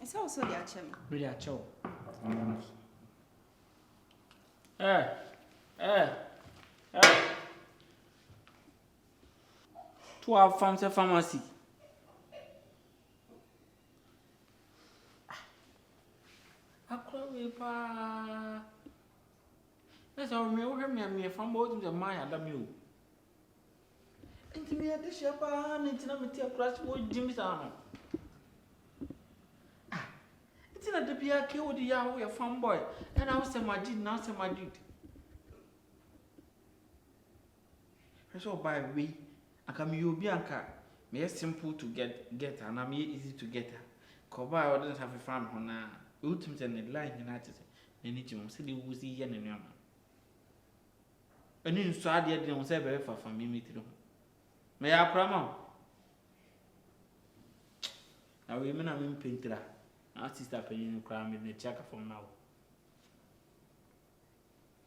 It's also the Achem. Really a chow. To our farms a pharmacy. I cry, that's all me over me from both the Maya Damu. Into me at the shepherd, and into a crash with Jim's arm. It's not the Pia killed the Yahweh farm boy, and I was saying my did not say my did. I saw by way, I come you Bianca, me simple to get her, and I'm easy to get her. Coba, I didn't have a farm on now. Ultimate and the line united. Then it must say the woozy yen and yama. A new sword yet don't say very far from me. May I cram? Now, women are in painter. Our sister penny crime in the checker from now.